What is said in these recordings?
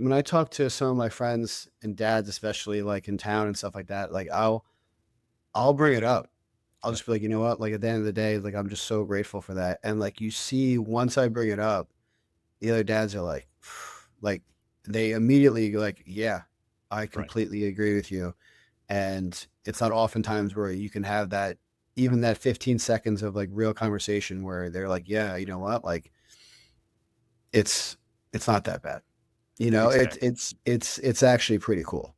When I talk to some of my friends and dads, especially like in town and stuff like that, like I'll bring it up. I'll Yeah, just be like, you know what? Like at the end of the day, like I'm just so grateful for that. And like you see, once I bring it up, the other dads are like, like they immediately go like, yeah, I right. completely agree with you. And it's not oftentimes where you can have that, even that 15 seconds of like real conversation where they're like, yeah, you know what? Like it's it's not that bad. You know, Exactly. it's actually pretty cool.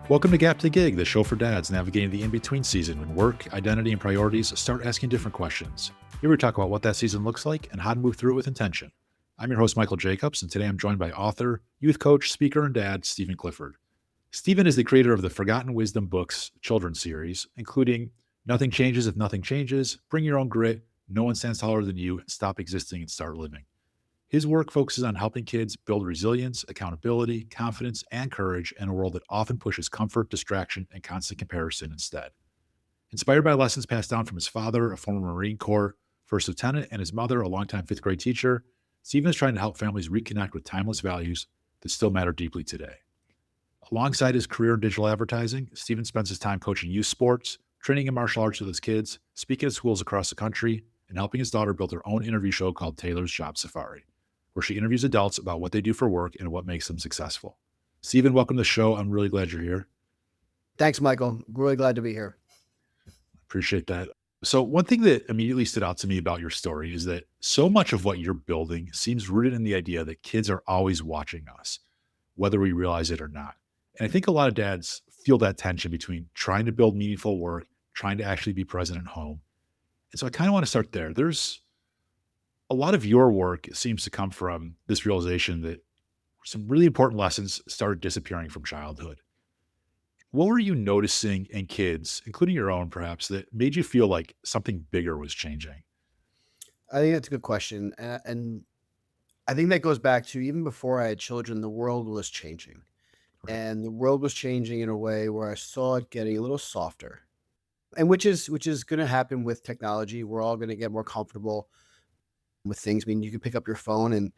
Welcome to Gap to Gig, the show for dads navigating the in between season when work, identity, and priorities start asking different questions. Here we talk about what that season looks like and how to move through it with intention. I'm your host, Michael Jacobs, and today I'm joined by author, youth coach, speaker, and dad, Stephen Clifford. Stephen is the creator of the Forgotten Wisdom Books children's series, including Nothing Changes If Nothing Changes, Bring Your Own Grit, No One Stands Taller Than You, Stop Existing and Start Living. His work focuses on helping kids build resilience, accountability, confidence, and courage in a world that often pushes comfort, distraction, and constant comparison instead. Inspired by lessons passed down from his father, a former Marine Corps first lieutenant, and his mother, a longtime fifth grade teacher, Stephen is trying to help families reconnect with timeless values that still matter deeply today. Alongside his career in digital advertising, Stephen spends his time coaching youth sports, training in martial arts with his kids, speaking at schools across the country, and helping his daughter build her own interview show called Taylor's Job Safari, where she interviews adults about what they do for work and what makes them successful. Stephen, welcome to the show. I'm really glad you're here. Thanks, Michael. Really glad to be here. Appreciate that. So, one thing that immediately stood out to me about your story is that so much of what you're building seems rooted in the idea that kids are always watching us, whether we realize it or not. And I think a lot of dads feel that tension between trying to build meaningful work, trying to actually be present at home. And so I kind of want to start there. There's a lot of your work seems to come from this realization that some really important lessons started disappearing from childhood. What were you noticing in kids, including your own perhaps, that made you feel like something bigger was changing? I think that's a good question. And I think that goes back to even before I had children, the world was changing. Right. And the world was changing in a way where I saw it getting a little softer. And which is going to happen with technology. We're all going to get more comfortable with things. I mean, you can pick up your phone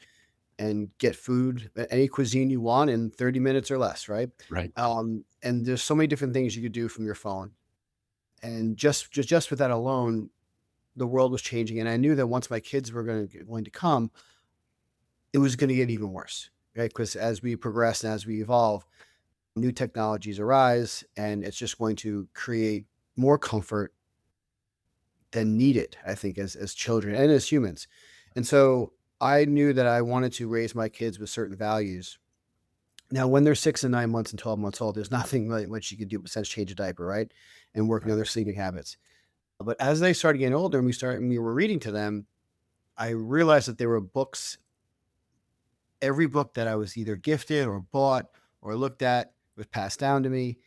and get food, any cuisine you want in 30 minutes or less, right? Right. And there's so many different things you could do from your phone. And just with that alone, the world was changing, and I knew that once my kids were going to come, it was gonna get even worse, right? Because as we progress and as we evolve, new technologies arise, and it's just going to create more comfort than needed, I think, as children and as humans. And so I knew that I wanted to raise my kids with certain values. Now, when they're 6 and 9 months and 12 months old, there's nothing really much you can do besides change a diaper, right? And working Right. on their sleeping habits. But as they started getting older and we were reading to them, I realized that there were books. Every book that I was either gifted or bought or looked at was passed down to me,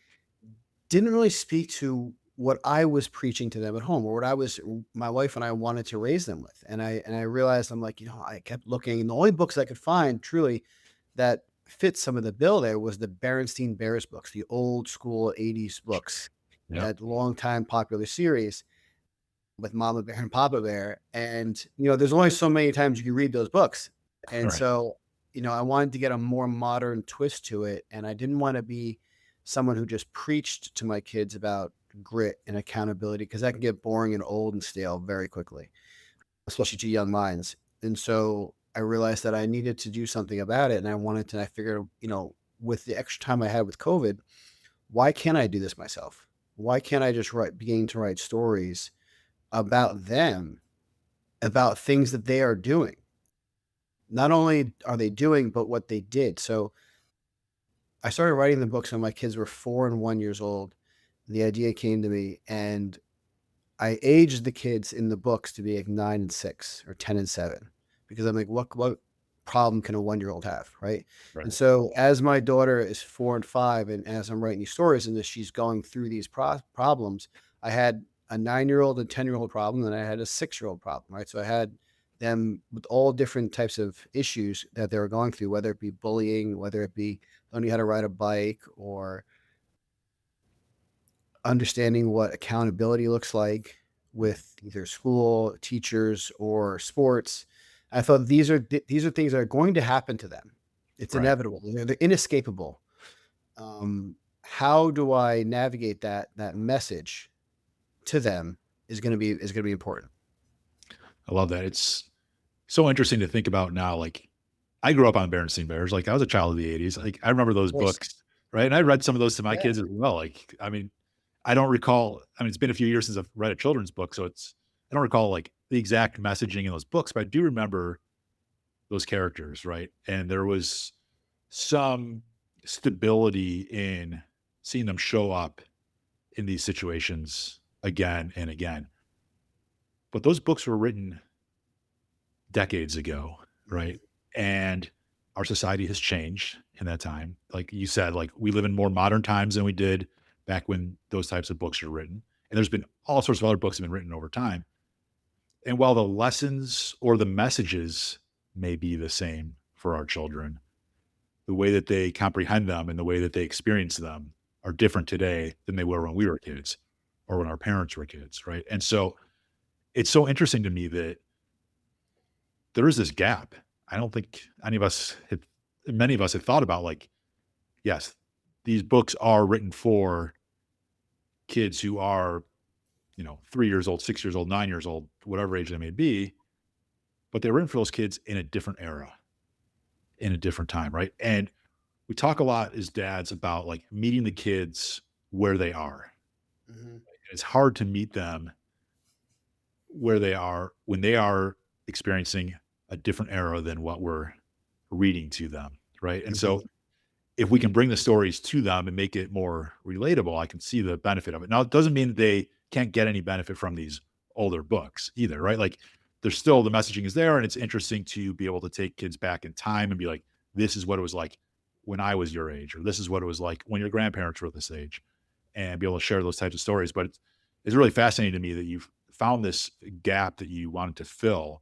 didn't really speak to what I was preaching to them at home or what my wife and I wanted to raise them with. And I realized I'm like, I kept looking, and the only books I could find truly that fit some of the bill there was the Berenstein Bears books, the old school 80s Sure. books, Yep. that long time popular series with Mama Bear and Papa Bear. And, there's only so many times you can read those books. And Right. so, I wanted to get a more modern twist to it. And I didn't want to be someone who just preached to my kids about grit and accountability because that can get boring and old and stale very quickly, especially to young minds. And so I realized that I needed to do something about it. And I figured, with the extra time I had with COVID, why can't I do this myself? Why can't I just begin to write stories about them, about things that they are doing. Not only are they doing, but what they did. So I started writing the books when my kids were 4 and 1 years old. The idea came to me, and I aged the kids in the books to be like 9 and 6 or 10 and 7, because I'm like, what problem can a 1 year old have, right? And Right. so as my daughter is 4 and 5, and as I'm writing these stories and as she's going through these problems, I had a 9 year old, a 10 year old problem, and I had a 6 year old problem, right? So I had them with all different types of issues that they were going through, whether it be bullying, whether it be learning how to ride a bike, or understanding what accountability looks like, with either school, teachers, or sports. I thought these are things that are going to happen to them. It's Right. inevitable. They're inescapable. How do I navigate that message to them is gonna be important. I love that. It's so interesting to think about now. Like, I grew up on Berenstain Bears. Like, I was a child of the '80s. Like, I remember those Of course. books, right? And I read some of those to my Yeah. kids as well. Like, I mean, I don't recall. I mean, it's been a few years since I've read a children's book, so I don't recall like the exact messaging in those books, but I do remember those characters, right? And there was some stability in seeing them show up in these situations again and again. But those books were written decades ago, right? Mhm. And our society has changed in that time. Like you said, like we live in more modern times than we did back when those types of books were written. And there's been all sorts of other books that have been written over time. And while the lessons or the messages may be the same for our children, the way that they comprehend them and the way that they experience them are different today than they were when we were kids or when our parents were kids, right? And so it's so interesting to me that there is this gap. I don't think any of us had many of us had thought about like, yes, these books are written for kids who are, 3 years old, 6 years old, 9 years old, whatever age they may be, but they're written for those kids in a different era, in a different time, right? And we talk a lot as dads about like meeting the kids where they are. Mhm. It's hard to meet them where they are when they are experiencing a different era than what we're reading to them, right? And so Mhm. if we can bring the stories to them and make it more relatable, I can see the benefit of it. Now, it doesn't mean that they can't get any benefit from these older books either, right? Like there's still the messaging is there and it's interesting to be able to take kids back in time and be like, this is what it was like when I was your age, or this is what it was like when your grandparents were this age, and be able to share those types of stories. But it's really fascinating to me that you've found this gap that you wanted to fill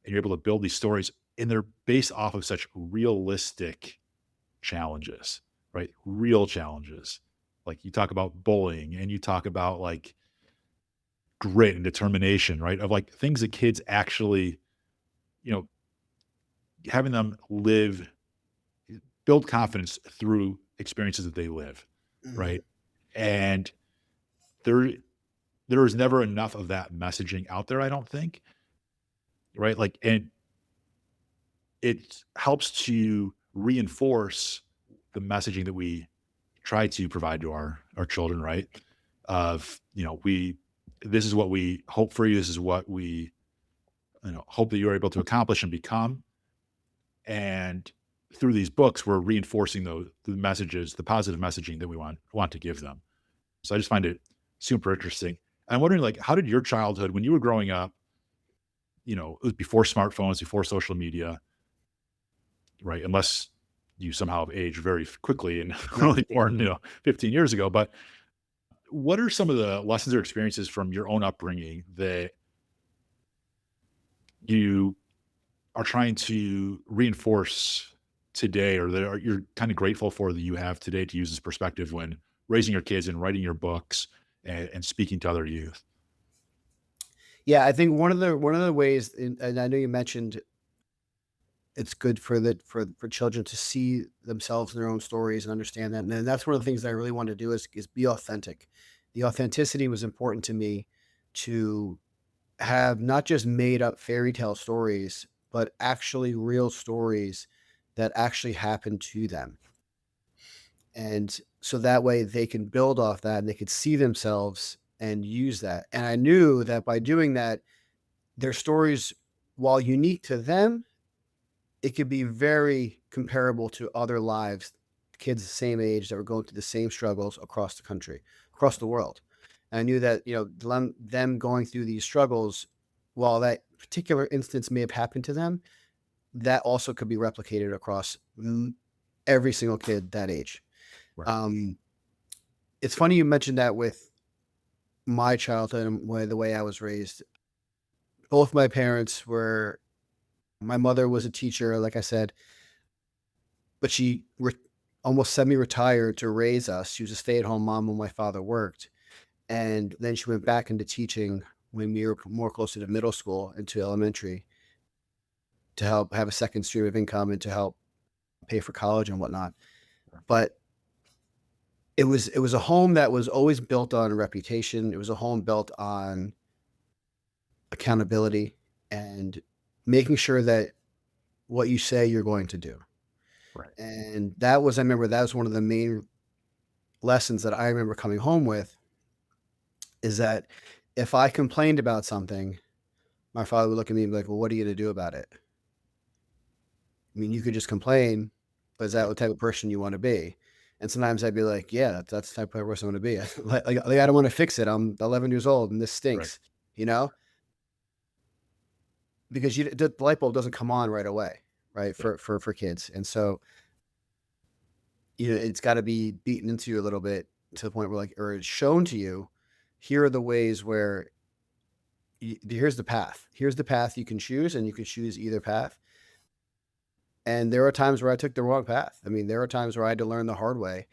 and you're able to build these stories and they're based off of such realistic challenges, right? Real challenges. Like you talk about bullying and you talk about like grit and determination, right? Of like things that kids actually, you know, having them live, build confidence through experiences that they live, Mhm. right? And there there is never enough of that messaging out there, I don't think, right? Like, and it helps to reinforce the messaging that we try to provide to our children, right? Of, we this is what we hope for you. This is what we, hope that you're able to accomplish and become. And through these books, we're reinforcing the messages, the positive messaging that we want to give them. So I just find it super interesting. I'm wondering, like, how did your childhood, when you were growing up, it was before smartphones, before social media, right? Unless you somehow have aged very quickly and Yeah. only born, 15 years ago. But what are some of the lessons or experiences from your own upbringing that you are trying to reinforce today, or you're kind of grateful for that you have today to use this perspective when raising your kids and writing your books and speaking to other youth? Yeah, I think one of the ways, and I know you mentioned it's good for for children to see themselves in their own stories and understand that, and then that's one of the things that I really want to do is be authentic. The authenticity was important to me to have not just made up fairy tale stories, but actually real stories that actually happened to them. And so that way they can build off that and they could see themselves and use that. And I knew that by doing that, their stories, while unique to them, it could be very comparable to other lives, kids the same age that were going through the same struggles across the country, across the world. And I knew that, them going through these struggles, while that particular instance may have happened to them, that also could be replicated across every single kid that age. Right. Um, it's funny you mentioned that with my childhood and the way I was raised. Both my parents were, my mother was a teacher, like I said, but almost semi-retired to raise us. She was a stay-at-home mom when my father worked, and then she went back into teaching when we were more closer to middle school and to elementary to help have a second stream of income and to help pay for college and whatnot. But it was a home that was always built on reputation. It was a home built on accountability and making sure that what you say you're going to do. Right. And that was, I remember that was one of the main lessons that I remember coming home with, is that if I complained about something, my father would look at me and be like, well, what are you going to do about it? I mean, you could just complain, but is that Yep. the type of person you want to be? And sometimes I'd be like, yeah, that's the type of person I want to be. Like, I don't want to fix it. I'm 11 years old and this Right. stinks, you know, because the light bulb doesn't come on right away, right? Yep. For kids. And so, it's got to be beaten into you a little bit to the point where, like, or it's shown to you, here are the ways where here's the path. Here's the path you can choose, and you can choose either path. And there are times where I took the wrong path. I mean, there are times where I had to learn the hard way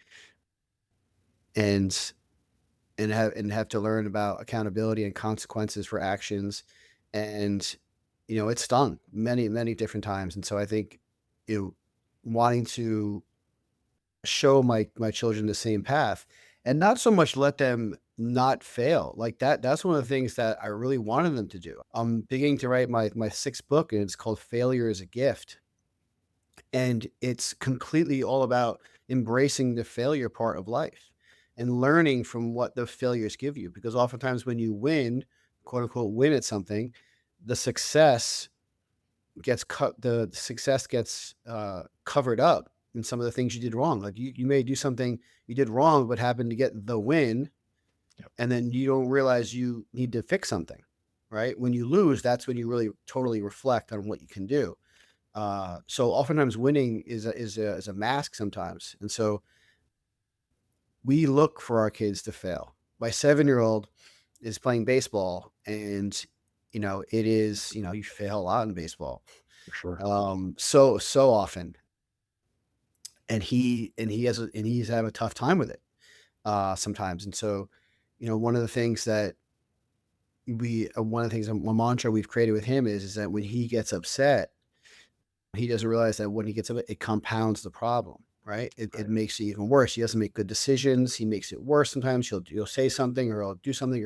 and have to learn about accountability and consequences for actions. And it stung many, many different times. And so I think, you know, wanting to show my children the same path and not so much let them not fail like that's one of the things that I really wanted them to do. I'm beginning to write my sixth book, and it's called Failure is a Gift. And it's completely all about embracing the failure part of life and learning from what the failures give you. Because oftentimes when you win, quote unquote, win at something, the success gets covered up in some of the things you did wrong. Like you may do something you did wrong, but happen to get the win, Yep. and then you don't realize you need to fix something. Right? When you lose, that's when you really totally reflect on what you can do. So oftentimes winning is a mask sometimes, and so we look for our kids to fail. My 7-year-old is playing baseball, and it is you fail a lot in baseball, For sure. so often, and he's having a tough time with it sometimes, and so one of the things a mantra we've created with him is that when he gets upset, he doesn't realize that when he gets it compounds the problem, right? It Right. makes it even worse. He doesn't make good decisions. He makes it worse sometimes. He'll say something, or he'll do something,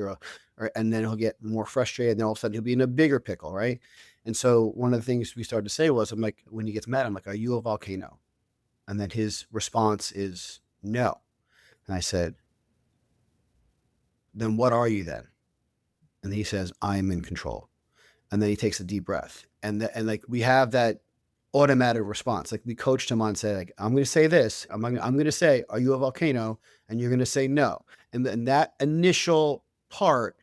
and then he'll get more frustrated. And then all of a sudden he'll be in a bigger pickle, right? And so one of the things we started to say was, I'm like, when he gets mad, I'm like, are you a volcano? And then his response is no. And I said, then what are you then? And he says, I'm in control. And then he takes a deep breath, and like we have that automatic response. Like we coached him on, say, like, I'm going to say this. I'm going to say, are you a volcano? And you're going to say no. And then that initial part,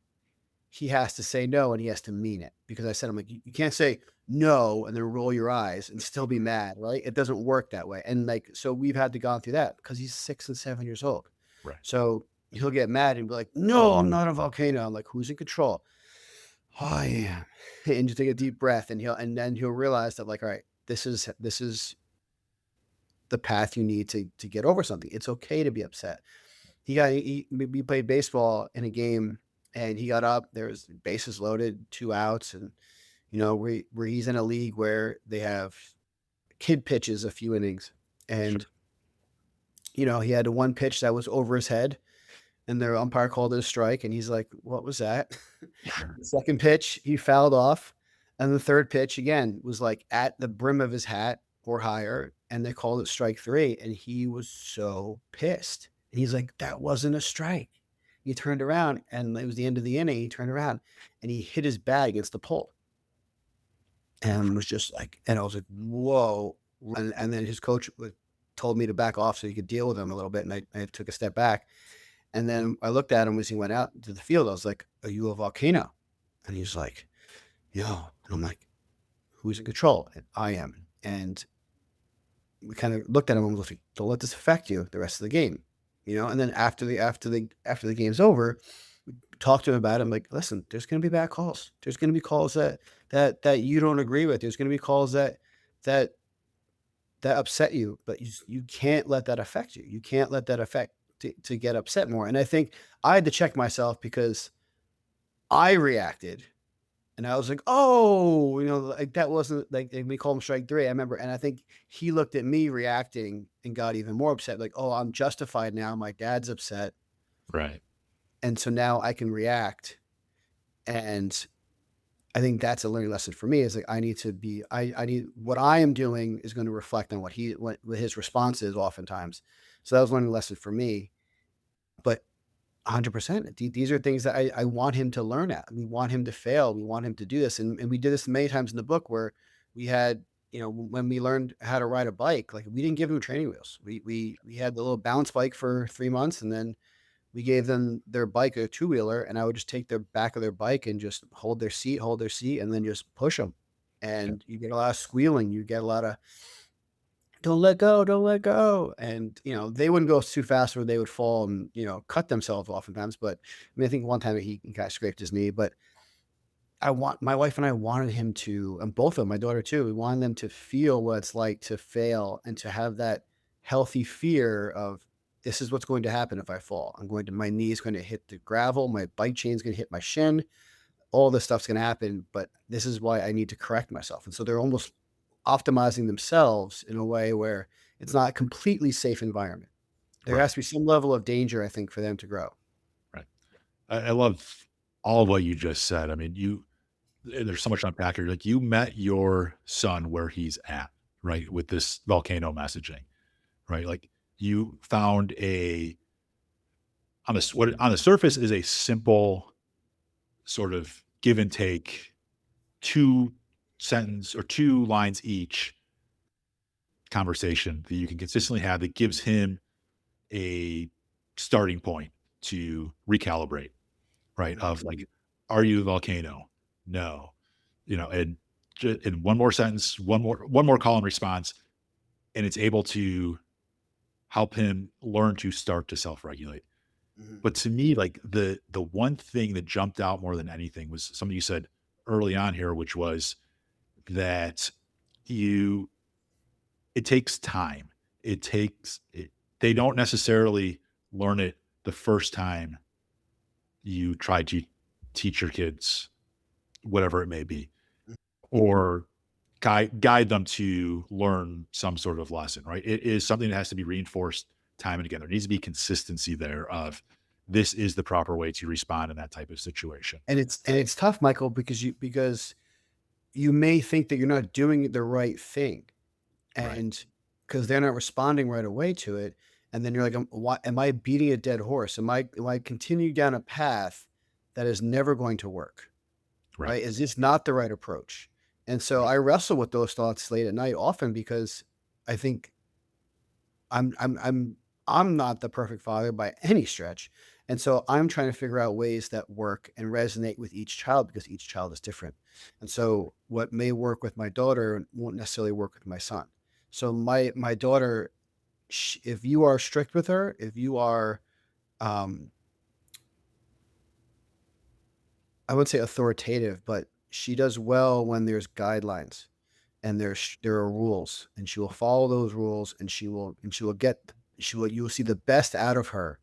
he has to say no, and he has to mean it, because I said, I'm like, you can't say no and then roll your eyes and still be mad, right? It doesn't work that way. And like, so we've had to go through that because he's 6 and 7 years old. Right. So he'll get mad and be like, no, I'm not a volcano. I'm like, who's in control? I am. And you take a deep breath, and then he'll realize that, like, all right, this is the path you need to get over something. It's okay to be upset. We played baseball in a game, and he got up. There's bases loaded, 2 outs, and where he's in a league where they have kid pitches a few innings, and Sure. he had one pitch that was over his head, and the umpire called it a strike, and he's like, "What was that?" The second pitch, he fouled off, and the third pitch again was like at the brim of his hat or higher, and they called it strike three, and he was so pissed. And he's like, "That wasn't a strike." He turned around, and it was the end of the inning. He turned around, and he hit his bat against the pole, and was just like, and I was like, "Whoa!" And then his coach told me to back off so he could deal with him a little bit, and I took a step back. And then I looked at him as he went out to the field. I was like, "Are you a volcano?" And he's like, "Yeah." And I'm like, "Who's in control?" And I am. And we kind of looked at him and was like, "Don't let this affect you the rest of the game." And then after the game's over, we talked to him about it. I'm like, "Listen, there's gonna be bad calls. There's gonna be calls that you don't agree with. There's gonna be calls that that upset you, but you can't let that affect you. You can't let that affect to get upset more." And I think I had to check myself, because I reacted and I was like, "Oh," like that wasn't like we call him strike 3, I remember, and I think he looked at me reacting and got even more upset, like, "Oh, I'm justified now, my dad's upset, Right. and so now I can react," and I think that's a learning lesson for me is like I need to be I need what I am doing is gonna reflect on what his response is oftentimes. So that was a learning lesson for me, but 100%. These are things that I want him to learn at. We want him to fail. We want him to do this. And we did this many times in the book where we had, when we learned how to ride a bike, like we didn't give them training wheels. We had the little bounce bike for 3 months, and then we gave them their bike, a two wheeler, and I would just take their back of their bike and just hold their seat, and then just push them. Yeah. And you get a lot of squealing. You get a lot of don't let go, don't let go. And, they wouldn't go too fast or they would fall and, cut themselves oftentimes. But I mean, I think one time he kind of scraped his knee, but my wife and I wanted him to, and both of them, my daughter too, we wanted them to feel what it's like to fail and to have that healthy fear of this is what's going to happen if I fall. My knee is going to hit the gravel, my bike chain is going to hit my shin, all this stuff's going to happen, but this is why I need to correct myself. And so they're almost optimizing themselves in a way where it's not a completely safe environment. There Right. has to be some level of danger, I think, for them to grow. Right. I love all of what you just said. I mean, there's so much to unpack here. Like you met your son where he's at, right? With this volcano messaging, right? Like you found what on the surface is a simple sort of give and take, two sentence or two lines each conversation that you can consistently have that gives him a starting point to recalibrate, right? Of like, are you a volcano? No, and in one more sentence, one more call and response, and it's able to help him learn to start to self-regulate. Mhm. But to me, like the one thing that jumped out more than anything was something you said early on here, which was that you it takes time. It takes it, they don't necessarily learn it the first time you try to teach your kids whatever it may be, or guide them to learn some sort of lesson, right? It is something that has to be reinforced time and again. There needs to be consistency there of this is the proper way to respond in that type of situation. And it's tough, Michael, because you may think that you're not doing the right thing, Right. and because they're not responding right away to it, and then you're like, "Why am I beating a dead horse? Am I continuing down a path that is never going to work?" Right. Right? Is this not the right approach? And so Right. I wrestle with those thoughts late at night often because I think I'm I'm I'm I'm not the perfect father by any stretch. And so I'm trying to figure out ways that work and resonate with each child because each child is different. And so what may work with my daughter won't necessarily work with my son. So my daughter, if you are strict with her, if you are um I would say authoritative, but she does well when there's guidelines and there are rules, and she will follow those rules, and you will see the best out of her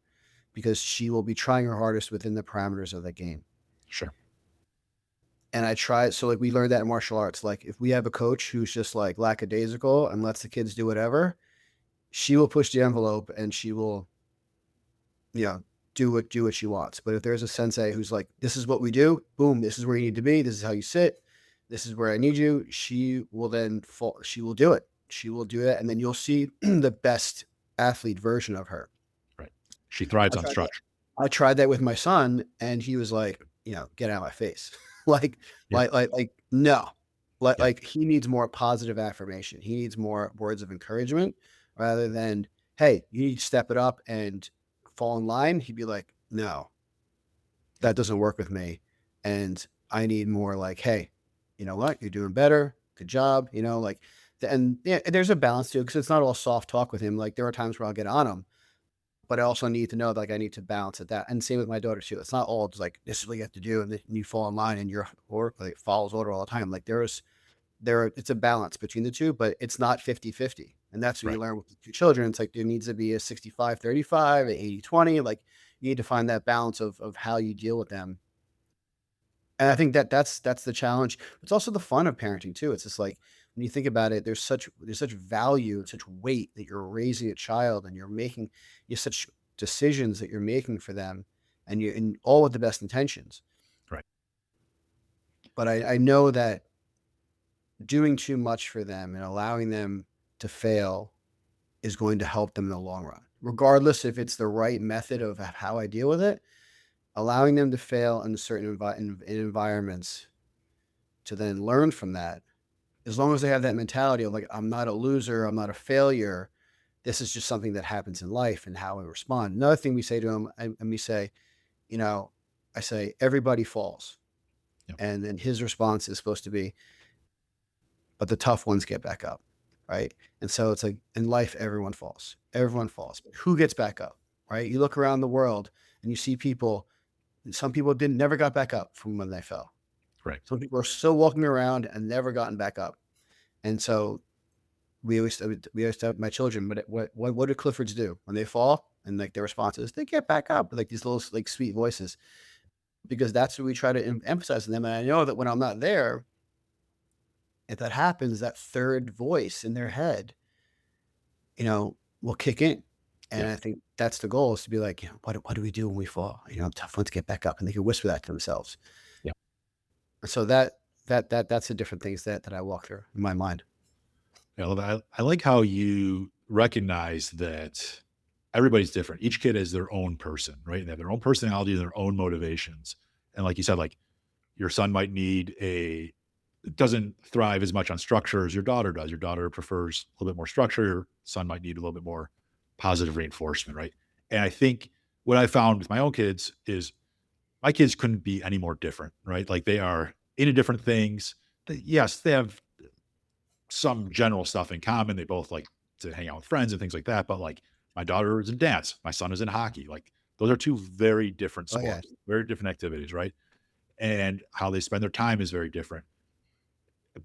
because she will be trying her hardest within the parameters of the game. Sure. And I try so like we learned that in martial arts. Like if we have a coach who's just like lackadaisical and lets the kids do whatever, she will push the envelope and she will, you know, do what she wants. But if there's a sensei who's like, this is what we do, boom, this is where you need to be, this is how you sit, this is where I need you, she will do it. She will do it, and then you'll see the best athlete version of her. Right. She thrives I on tried that. structure. I tried that with my son, and he was like, "Get out of my face." Like Yeah. no. Yeah. He needs more positive affirmation. He needs more words of encouragement rather than, "Hey, you need to step it up and fall in line." He'd be like, "No, that doesn't work with me, and I need more like, hey, you know what? You're doing better. Good job." And yeah, there's a balance too because it's not all soft talk with him. Like there are times where I'll get on him, but I also need to know that, like, I need to balance it that and same with my daughter too. It's not all just like, "This is what you have to do," and then you fall in line and you're or like, follows order all the time. Like, it's a balance between the 2, but it's not 50-50, and that's what you Right. learn with the 2 children. It's like there needs to be a 65-35, a 80-20, like, you need to find that balance of how you deal with them. And I think that that's the challenge. It's also the fun of parenting too. It's just like when you think about it, there's such value, such weight that you're raising a child and you have such decisions that you're making for them and all with the best intentions. Right. But I know that doing too much for them and allowing them to fail is going to help them in the long run. Regardless if it's the right method of how I deal with it, allowing them to fail in certain in environments to then learn from that, as long as they have that mentality of like, I'm not a loser, I'm not a failure. This is just something that happens in life and how I respond. Another thing we say to them, and we say, you know, I say, everybody falls. Yep. And then his response is supposed to be, but the tough ones get back up. Right. And so it's like in life, everyone falls. Everyone falls. But who gets back up? Right. You look around the world and you see people, some people didn't never got back up from when they fell. Right. Some people are still walking around and never gotten back up. And so we always tell my children, but what do Cliffords do when they fall? And like their response is they get back up with like these little like sweet voices because that's what we try to emphasize in them. And I know that when I'm not there, if that happens, that third voice in their head, will kick in. And Yep. I think that's the goal is to be like, what do we do when we fall? Tough ones get back up, and they can whisper that to themselves. Yep. And so that's the different things that I walk through in my mind. I love that. I like how you recognize that everybody's different. Each kid is their own person, right? They have their own personality, their own motivations. And like you said, like your son might need doesn't thrive as much on structure as your daughter does. Your daughter prefers a little bit more structure. Your son might need a little bit more positive reinforcement, right? And I think what I found with my own kids is my kids couldn't be any more different, right? Like they are into different things. Yes, they have some general stuff in common. They both like to hang out with friends and things like that. But like my daughter is in dance, my son is in hockey. Like those are two very different Oh yeah. sports, very different activities, right? And how they spend their time is very different.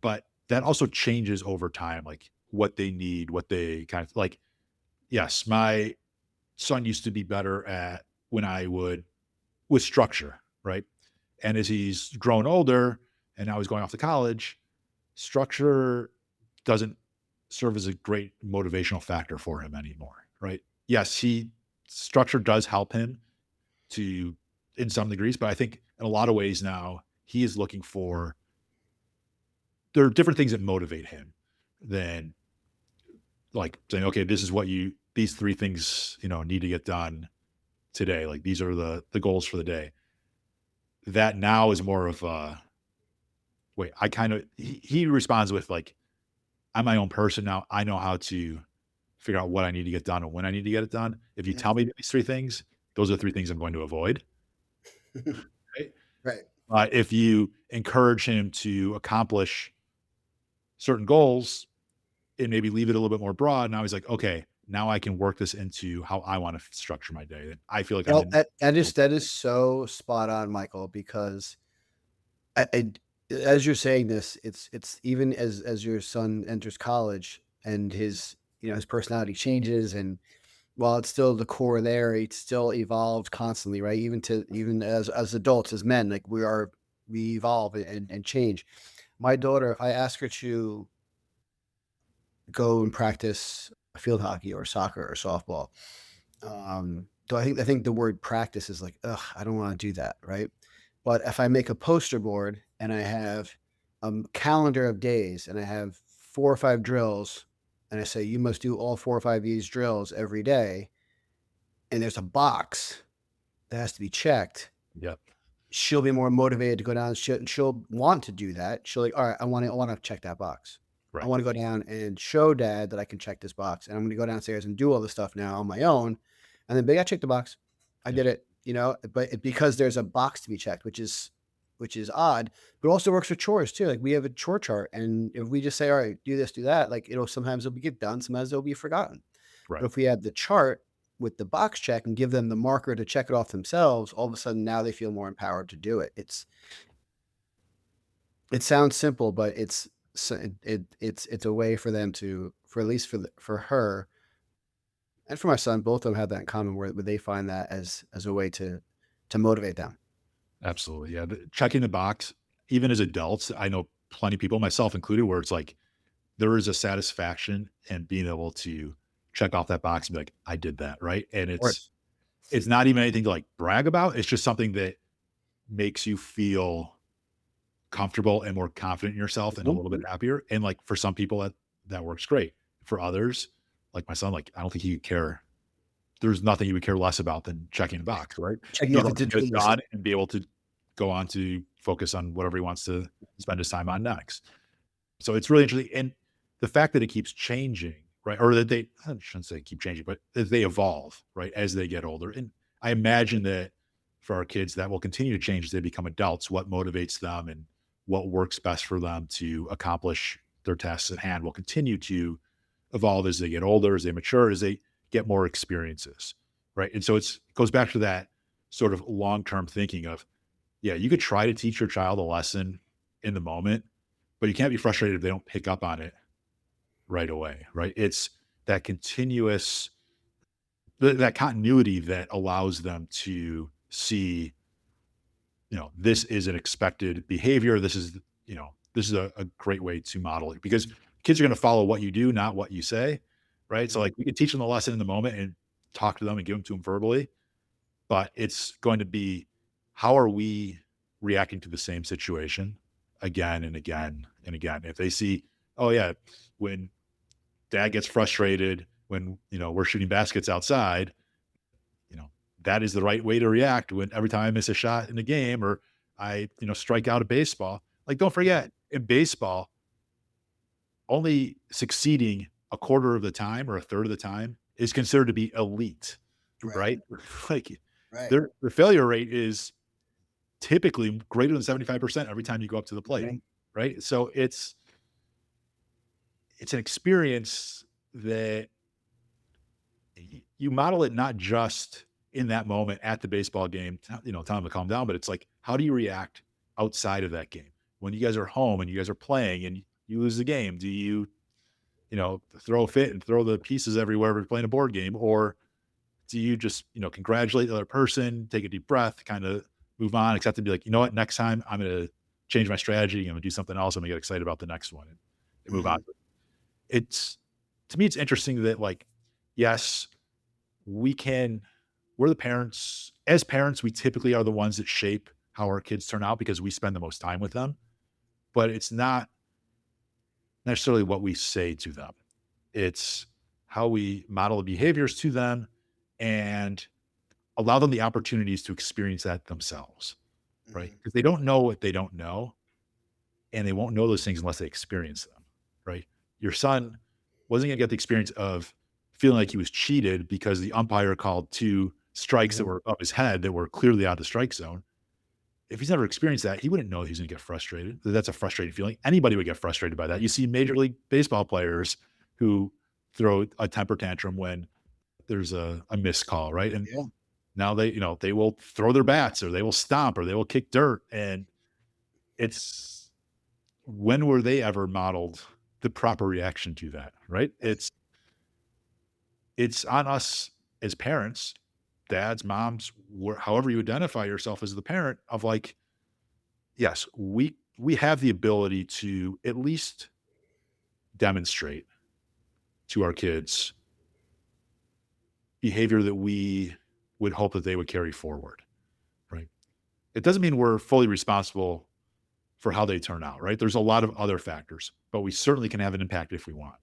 But that also changes over time, like what they need, what they kind of like. Yes, my son used to be better at when I would with structure, right? And as he's grown older and now he's going off to college, structure doesn't serve as a great motivational factor for him anymore, right? Yes, he structure does help him to in some degrees, but I think in a lot of ways now he is looking for there are different things that motivate him than like saying, okay, this is what you these three things, need to get done today. Like these are the goals for the day. That now is more of a wait, I kind of he responds with like, I'm my own person now. I know how to figure out what I need to get done and when I need to get it done. If you Yeah. tell me these three things, those are the three things I'm going to avoid. Right? Right. If you encourage him to accomplish certain goals and maybe leave it a little bit more broad, now he's like, okay, now I can work this into how I want to structure my day. And I feel like I'm Well, in. that is so spot on, Michael, because I as you're saying this, it's even as your son enters college and his personality changes, and while it's still the core there, it's still evolved constantly, right? Even as adults, as men, like we evolve and change. My daughter, if I ask her to go and practice field hockey or soccer or softball, so I think the word practice is like, ugh, I don't want to do that, right? But if I make a poster board and I have a calendar of days and I have 4 or 5 drills, and I say you must do all 4 or 5 of these drills every day, and there's a box that has to be checked, Yep. she'll be more motivated to go down. She'll want to do that. She'll like, all right, I want to check that box. I Right. want to go down and show dad that I can check this box. And I'm going to go downstairs and do all this stuff now on my own. And then big, I checked the box. I Yep. did it, but because there's a box to be checked, which is odd, but also works for chores too. Like we have a chore chart. And if we just say, all right, do this, do that, like sometimes it'll be get done. Sometimes it'll be forgotten. But Right. if we have the chart with the box check and give them the marker to check it off themselves, all of a sudden now they feel more empowered to do it. It sounds simple, but it's a way for them for at least for her and for my son, both of them have that in common where they find that as a way to motivate them. Absolutely. Yeah. Checking the box, even as adults, I know plenty of people, myself included, where it's like there is a satisfaction in being able to check off that box and be like, I did that. Right. And Of course. it's not even anything to like brag about. It's just something that makes you feel comfortable and more confident in yourself and a Mhm. little bit happier. And like for some people that works great. For others, like my son, like I don't think he could care. There's nothing he would care less about than checking the box, right? Checking He'd off the rather get to-do it list. done and be able to go on to focus on whatever he wants to spend his time on next. So it's really interesting. And the fact that it keeps changing, right? Or that I shouldn't say keep changing, but that they evolve, right, as they get older. And I imagine that for our kids, that will continue to change as they become adults, what motivates them and what works best for them to accomplish their tasks at hand will continue to evolve as they get older, as they mature, as they get more experiences, right? And so it goes back to that sort of long-term thinking of, yeah, you could try to teach your child a lesson in the moment, but you can't be frustrated if they don't pick up on it right away, right? It's that continuous that continuity that allows them to see, this is an expected behavior. This is a great way to model it because kids are going to follow what you do, not what you say, right? So Mhm. like we can teach them the lesson in the moment and talk to them and give them to them verbally, but it's going to be how are we reacting to the same situation again and again and again? If they see, oh yeah, when dad gets frustrated when we're shooting baskets outside, you know, that is the right way to react when every time I miss a shot in the game or I, strike out a baseball. Like, don't forget, in baseball, only succeeding a quarter of the time or a third of the time is considered to be elite, Right, right? Like right, their failure rate is typically greater than 75% every time you go up to the plate, right. right? So it's an experience that you model it not just in that moment at the baseball game, time to calm down, but it's like, how do you react outside of that game? When you guys are home and you guys are playing and you lose the game, do you, throw a fit and throw the pieces everywhere we're playing a board game? Or do you just, congratulate the other person, take a deep breath, kind of move on, accept and be like, you know what, next time I'm going to change my strategy. I'm going to do something else. I'm going to get excited about the next one and move on. Mhm. It's, to me, it's interesting that like, yes, we can we're the parents as parents, we typically are the ones that shape how our kids turn out because we spend the most time with them, but it's not necessarily what we say to them. It's how we model the behaviors to them and allow them the opportunities to experience that themselves, right? Mhm. Because they don't know what they don't know, and they won't know those things unless they experience them, right? Your son wasn't gonna get the experience of feeling like he was cheated because the umpire called 2 strikes that Mhm. were above his head that were clearly out of the strike zone. If he's never experienced that, he wouldn't know he's gonna get frustrated. That's a frustrating feeling. Anybody would get frustrated by that. You see Major League Baseball players who throw a temper tantrum when there's a missed call, right? And Yeah. now they will throw their bats or they will stomp or they will kick dirt, and it's when were they ever modeled the proper reaction to that, right? Right. It's on us as parents, dads, moms, however you identify yourself as the parent of like, yes, we have the ability to at least demonstrate to our kids behavior that we would hope that they would carry forward, right? It doesn't mean we're fully responsible for how they turn out, right? There's a lot of other factors, but we certainly can have an impact if we want.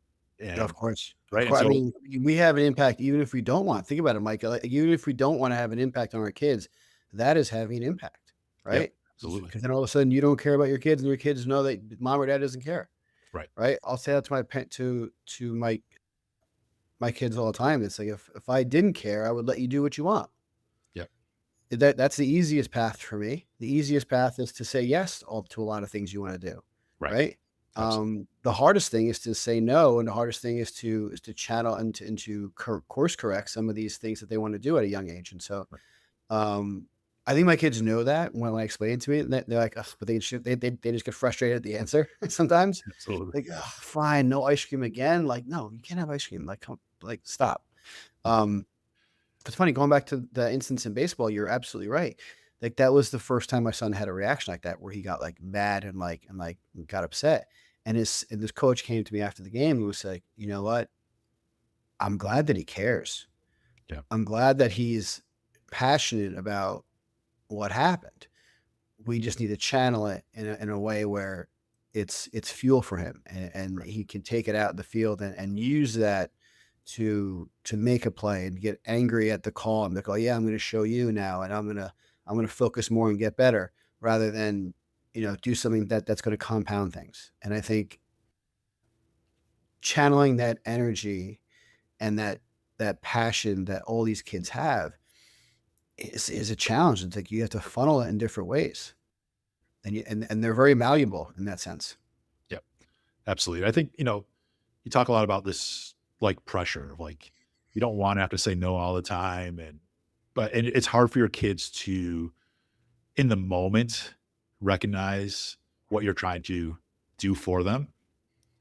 Of And course. Of right. And course. I so mean, we have an impact even if we don't want. Think about it, Mike. Like, even if we don't wanna have an impact on our kids, that is having an impact, yep, right? absolutely. Because then all of a sudden you don't care about your kids and your kids know that mom or dad doesn't care, Right. right? I'll say that to my kids all the time. It's like, if I didn't care, I would let you do what you want. Yep. That's the easiest path for me. The easiest path is to say yes all to a lot of things you wanna do, Right. right? Absolutely. The hardest thing is to say no, and the hardest thing is to channel into course correct some of these things that they wanna do at a young age, and so, Right. um, I think my kids know that when I explain it to me, they're like, "Ugh," but they just get frustrated at the answer sometimes. Absolutely. Like, "Ugh, fine, no ice cream again." Like, "No, you can't have ice cream." Like, come like, stop. Um it's funny, going back to the instance in baseball, you're absolutely right. Like, that was the first time my son had a reaction like that, where he got, like, mad and, like, got upset, and this coach came to me after the game and was like, "You know what? I'm glad that he cares. Yeah. I'm glad that he's passionate about what happened. We just need to channel it in a way where it's fuel for him, and Right. he can take it out in the field and use that to make a play and get angry at the call and be like, "Oh, yeah, I'm gonna show you now, and I'm gonna focus more and get better," rather than, do something that's gonna compound things. And I think channeling that energy and that passion that all these kids have is a challenge. It's like you have to funnel it in different ways, and they're very malleable in that sense. Yeah. Absolutely. I think, you talk a lot about this like pressure of like you don't want to have to say no all the time and it's hard for your kids to in the moment recognize what you're trying to do for them,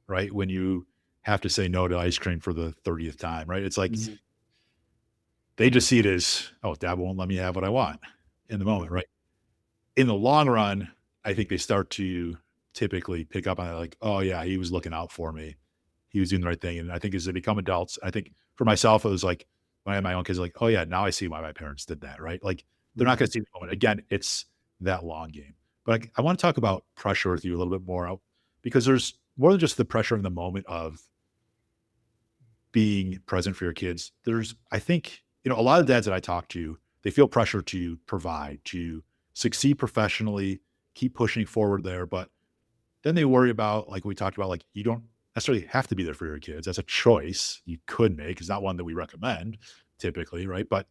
right? When you have to say no to ice cream for the 30th time, right? It's like Mhm, they just see it as, oh, dad won't let me have what I want in the moment, mhm, right? In the long run, I think they start to typically pick up on it like, oh yeah, he was looking out for me. He was doing the right thing. And I think as they become adults, I think for myself, it was like when I had my own kids, like, oh yeah, now I see why my parents did that, right? Like they're not mhm. going to see the moment. Again, it's that long game. But I want to talk about pressure with you a little bit more because there's more than just the pressure in the moment of being present for your kids. There's, I think, a lot of dads that I talk to, they feel pressure to provide, to succeed professionally, keep pushing forward there. But then they worry about, like we talked about, like you don't necessarily have to be there for your kids. That's a choice you could make. It's not one that we recommend typically, right? But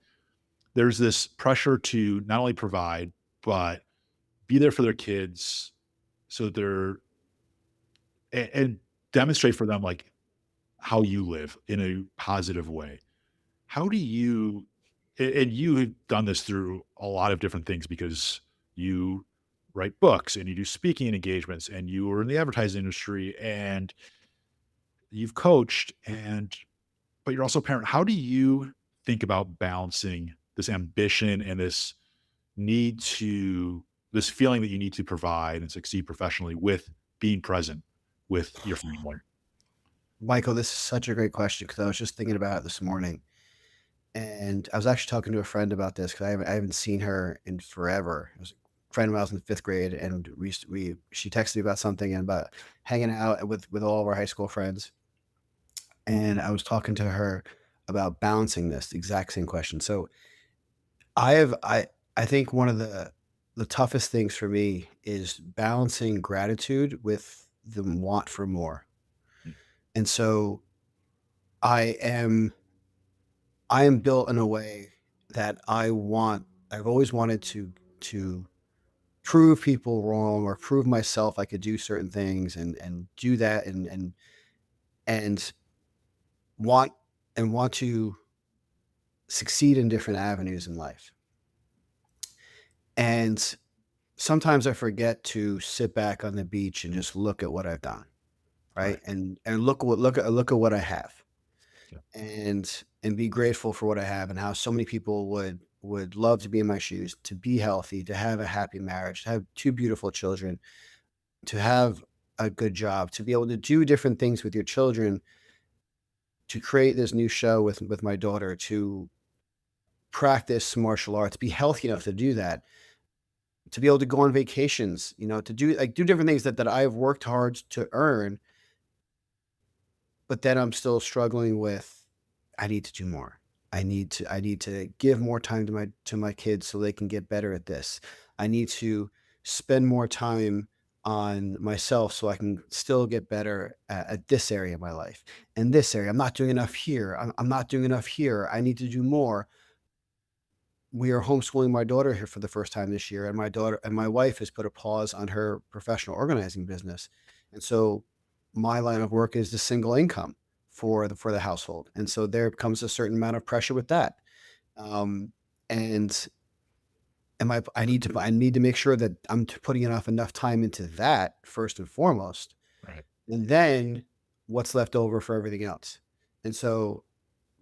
there's this pressure to not only provide, but be there for their kids so that and demonstrate for them like how you live in a positive way. How do you and you have done this through a lot of different things because you write books and you do speaking engagements and you were in the advertising industry and you've coached but you're also a parent. How do you think about balancing this ambition and need to this feeling that you need to provide and succeed professionally with being present with your family? Michael, this is such a great question because I was just thinking about it this morning, and I was actually talking to a friend about this because I haven't seen her in forever. It was a friend when I was in 5th grade, and she texted me about something and about hanging out with all of our high school friends, and I was talking to her about balancing this exact same question. So I have I think one of the toughest things for me is balancing gratitude with the want for more. Mm, And so I am I am built in a way that I've always wanted to prove people wrong or prove myself I could do certain things and do that and want want to succeed in different avenues in life. And sometimes I forget to sit back on the beach and just look at what I've done, right? right. And look at what I have, Yeah. and be grateful for what I have and how so many people would love to be in my shoes, to be healthy, to have a happy marriage, to have 2 beautiful children, to have a good job, to be able to do different things with your children, to create this new show with my daughter, to practice martial arts, be healthy enough to do that, to be able to go on vacations, to do different things that I've worked hard to earn, but then I'm still struggling with, I need to do more. I need to give more time to my kids so they can get better at this. I need to spend more time on myself so I can still get better at this area of my life. And this area, I'm not doing enough here. I'm not doing enough here. I need to do more. We are homeschooling my daughter here for the first time this year, and my wife has put a pause on her professional organizing business. And so my line of work is the single income for the household. And so there comes a certain amount of pressure with that. Um, and I need to make sure that I'm putting enough time into that first and foremost, Right. and then what's left over for everything else. And so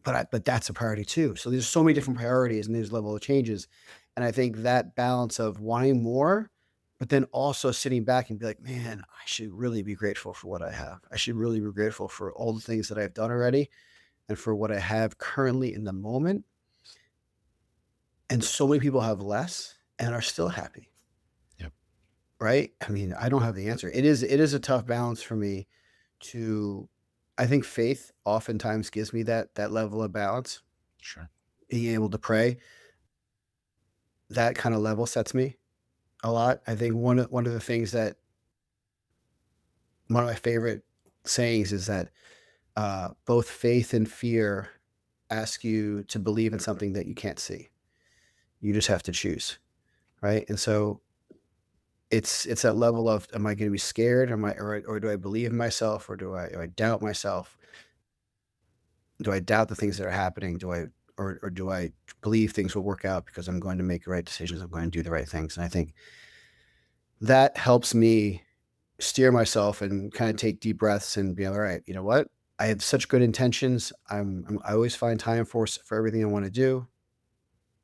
but that's a priority too. So there's so many different priorities and there's level of changes. And I think that balance of wanting more, but then also sitting back and be like, man, I should really be grateful for what I have. I should really be grateful for all the things that I've done already and for what I have currently in the moment. And so many people have less and are still happy, Yep. right? I mean, I don't have the answer. It is a tough balance for me to I think faith oftentimes gives me that level of balance, Sure. being able to pray. That kinda level sets me a lot. I think one of the things that one of my favorite sayings is that, both faith and fear ask you to believe in something that you can't see. You just have to choose, right? And so it's that level of, am I gonna be scared? Am I or do I believe in myself, or do I doubt myself? Do I doubt the things that are happening? Or do I believe things will work out because I'm going to make the right decisions, I'm going to do the right things? And I think that helps me steer myself and kind of take deep breaths and be all right. You know what? I have such good intentions. I always find time for everything I want to do.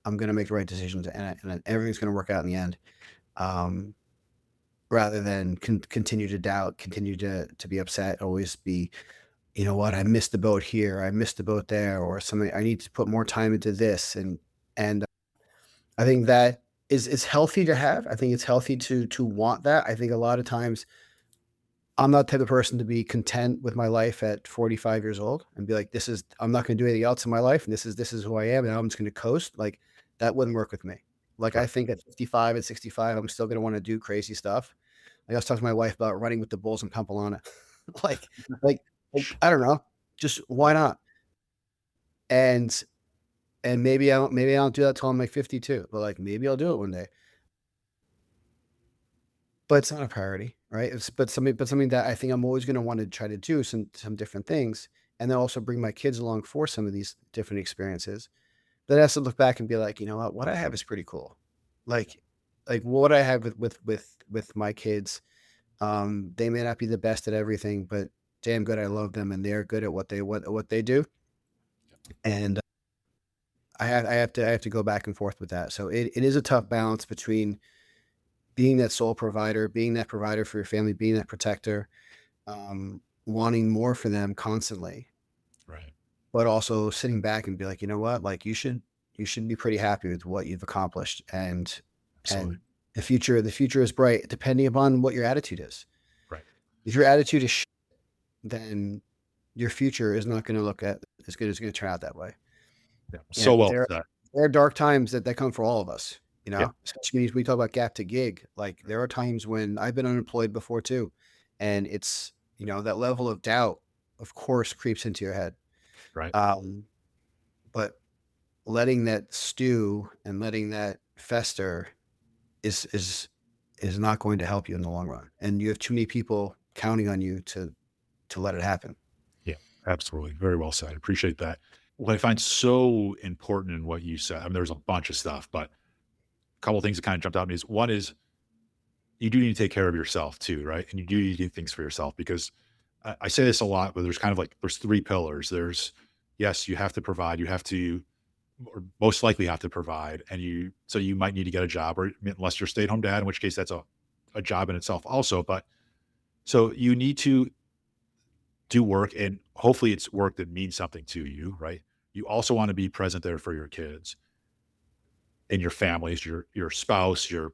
I'm going to make the right decisions, and everything's going to work out in the end. Um, rather than continue to doubt, continue to be upset, always be, you know what? I missed the boat here. I missed the boat there, or something. I need to put more time into this, and I think that is healthy to have. I think it's healthy to want that. I think a lot of times I'm not the type of person to be content with my life at 45 years old and be like, "This is I'm not gonna do anything else in my life, and this is who I am, and I'm just gonna coast." Like, that wouldn't work with me. Like, I Right. think at 55 and 65, I'm still gonna wanna do crazy stuff. Like, I was talking to my wife about running with the bulls in Pamplona. Like like I don't know, just why not? And maybe I don't do that till I'm, like, 52, but, like, maybe I'll do it one day. But it's not a priority, right? But something that I think I'm always gonna wanna try to do some different things, and then also bring my kids along for some of these different experiences. That has to look back and be like, "You know what? I have is pretty cool." Like what I have with my kids, they may not be the best at everything, but damn good I love them, and they're good at what they do, and I have to go back and forth with that. So it is a tough balance between being that sole provider, being that provider for your family, being that protector, wanting more for them constantly, Right. but also sitting back and be like, you know what, like you should be pretty happy with what you've accomplished, Absolutely. and the future is bright, depending upon what your attitude is. Right. If your attitude is then your future is not going to look at as good as going to turn out that way. Yeah. You know, So well there said. there are dark times that come for all of us. Yeah. Especially when we talk about gap to gig. Like there are times when I've been unemployed before too, and it's that level of doubt, of course, creeps into your head. Right. Um, but letting that stew and letting that fester is not going to help you in the long run, and you have too many people counting on you to let it happen. Yeah. Absolutely. Very well said. Appreciate that. What I find so important in what you said, I mean, there's a bunch of stuff, but a couple of things that kind of jumped out at me is one is you do need to take care of yourself too, right? And you do need to do things for yourself because I say this a lot, but there's kind of like there's three pillars. There's yes, you have to provide, you have to or most likely have to provide, and you might need to get a job, or unless you're a stay-at-home dad, in which case that's a job in itself also. But so you need to do work, and hopefully it's work that means something to you, right? You also want to be present there for your kids and your families, your spouse, your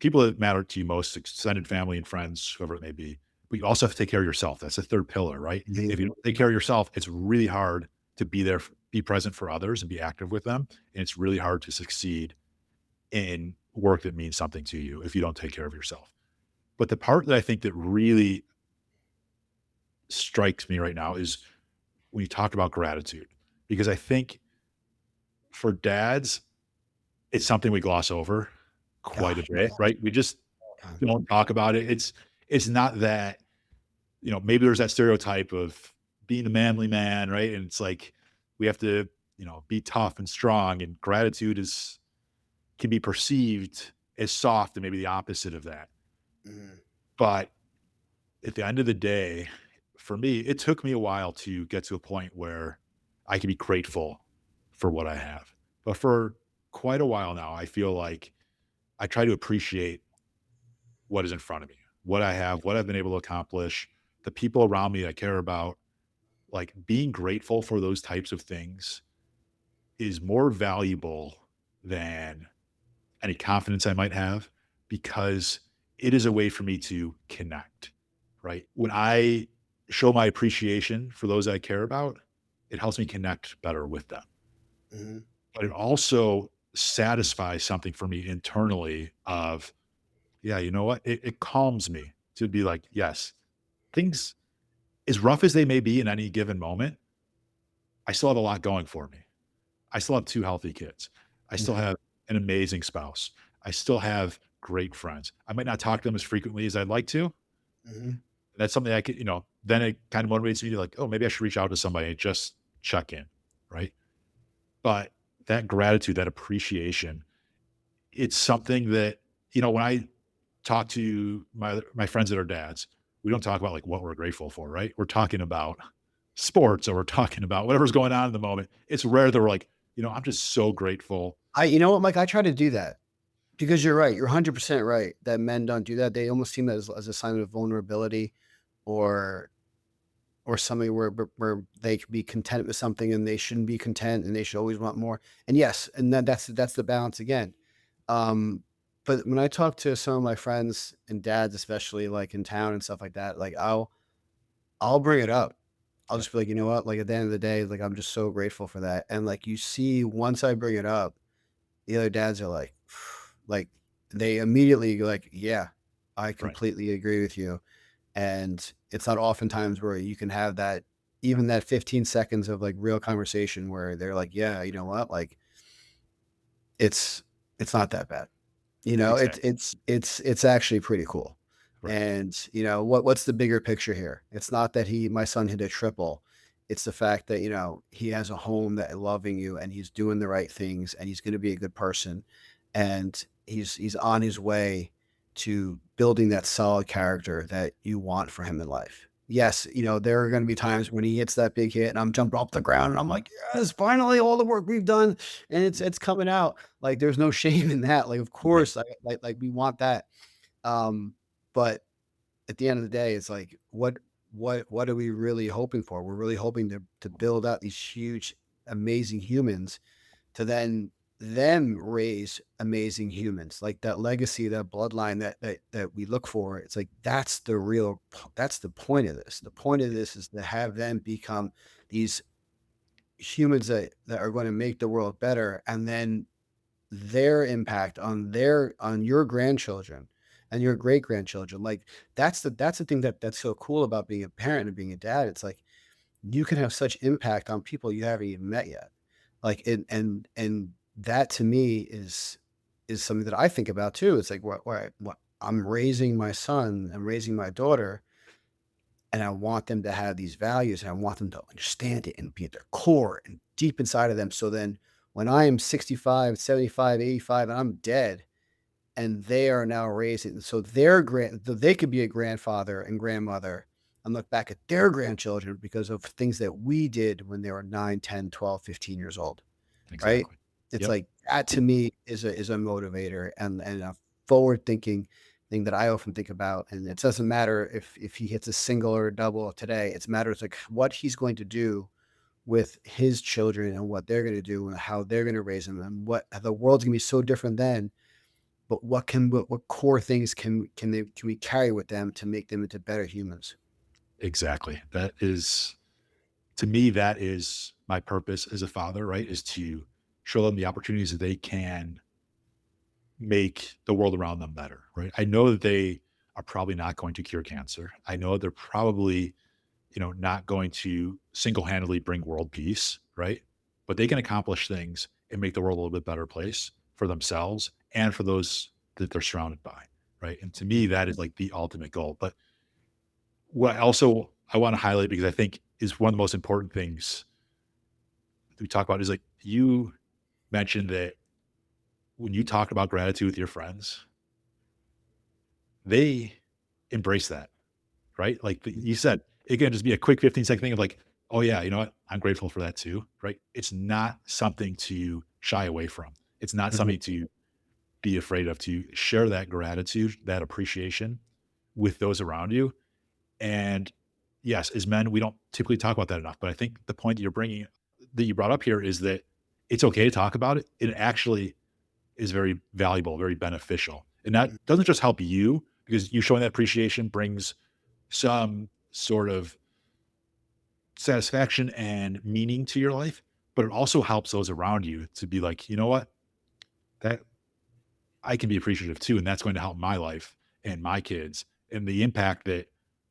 people that matter to you most, extended family and friends, whoever it may be. But you also have to take care of yourself. That's the third pillar, right? If you Mhm. don't take care of yourself, it's really hard to be there, be present for others and be active with them. And it's really hard to succeed in work that means something to you if you don't take care of yourself. But the part that I think that really strikes me right now is when you talk about gratitude, because I think for dads, it's something we gloss over quite Ah, a bit, right? We just yeah. don't talk about it. It's not that, maybe there's that stereotype of being the manly man, right? And it's like we have to, be tough and strong, and gratitude is can be perceived as soft and maybe the opposite of that. Mhm. But at the end of the day, for me, it took me a while to get to a point where I can be grateful for what I have. But for quite a while now, I feel like I try to appreciate what is in front of me, what I have, what I've been able to accomplish, the people around me I care about. Like being grateful for those types of things is more valuable than any confidence I might have because it is a way for me to connect, right? When I show my appreciation for those I care about, it helps me connect better with them. Mhm. But it also satisfies something for me internally of, yeah, you know what? It calms me to be like, yes, things as rough as they may be in any given moment, I still have a lot going for me. I still have 2 healthy kids. I still Mhm. have an amazing spouse. I still have great friends. I might not talk to them as frequently as I'd like to. Mhm. That's something I could, then it kind of motivates me to like, oh, maybe I should reach out to somebody and just check in. Right. But that gratitude, that appreciation, it's something that, when I talk to my friends that are dads, we don't talk about like what we're grateful for, right? We're talking about sports or we're talking about whatever's going on in the moment. It's rare that we're like, I'm just so grateful. You know what, Mike? I try to do that because you're right. You're 100% right that men don't do that. They almost seem as a sign of vulnerability or something where they could be content with something and they shouldn't be content and they should always want more. And yes, and that's the balance again. Um, but when I talk to some of my friends and dads, especially like in town and stuff like that, like I'll bring it up. I'll Yep. just be like, you know what? Like at the end of the day, like I'm just so grateful for that. And like you see, once I bring it up, the other dads are like, like they immediately go like, yeah, I Right. completely agree with you. And it's not oftentimes where you can have that, even that 15 seconds of like real conversation where they're like, yeah, you know what? Like it's it's not that bad. You know, Exactly. it's actually pretty cool. Right. And, what's the bigger picture here? It's not that my son hit a triple. It's the fact that, he has a home that loving you and he's doing the right things and he's going to be a good person and he's on his way to building that solid character that you want for him in life. Yes, there are going to be times when he hits that big hit and I'm jumping off the ground and I'm like, yes, finally all the work we've done and it's coming out. Like, there's no shame in that. Like, of Right. course, like we want that. But at the end of the day, it's like, what are we really hoping for? We're really hoping to build out these huge, amazing humans to then them raise amazing humans. Like that legacy, that bloodline that we look for. It's like that's the point of this. The point of this is to have them become these humans that are going to make the world better, and then their impact on your grandchildren and your great grandchildren. Like that's the thing that's so cool about being a parent and being a dad. It's like you can have such impact on people you haven't even met yet. Like and that to me is something that I think about too. It's like what I'm raising my son, I'm raising my daughter, and I want them to have these values and I want them to understand it and be at their core and deep inside of them. So then when I am 65, 75, 85, and I'm dead, and they are now raising, so they could be a grandfather and grandmother and look back at their grandchildren because of things that we did when they were 9, 10, 12, 15 years old. Right? Exactly. It's Yep. like that to me is a motivator and a forward thinking thing that I often think about. And it doesn't matter if he hits a single or a double today. It matters like what he's going to do with his children and what they're going to do and how they're going to raise them and what the world's going to be so different then. But what core things can we carry with them to make them into better humans? Exactly. That is, to me, that is my purpose as a father, right? Is to show them the opportunities that they can make the world around them better, right? I know that they are probably not going to cure cancer. I know they're probably, not going to single-handedly bring world peace, right? But they can accomplish things and make the world a little bit better place for themselves and for those that they're surrounded by, right? And to me, that is like the ultimate goal. But what also I want to highlight because I think is one of the most important things that we talk about is like you mentioned that when you talk about gratitude with your friends, they embrace that, right? Like you said, it can just be a quick 15-second thing of like, Oh, yeah, you know what? I'm grateful for that too, right? It's not something to shy away from. It's not Mhm. something to be afraid of, to share that gratitude, that appreciation with those around you. And yes, as men, we don't typically talk about that enough. But I think the point that you brought up here is that it's okay to talk about it. It actually is very valuable, very beneficial. And that doesn't just help you because you showing that appreciation brings some sort of satisfaction and meaning to your life, but it also helps those around you to be like, you know what? That I can be appreciative too. And that's going to help my life and my kids and the impact that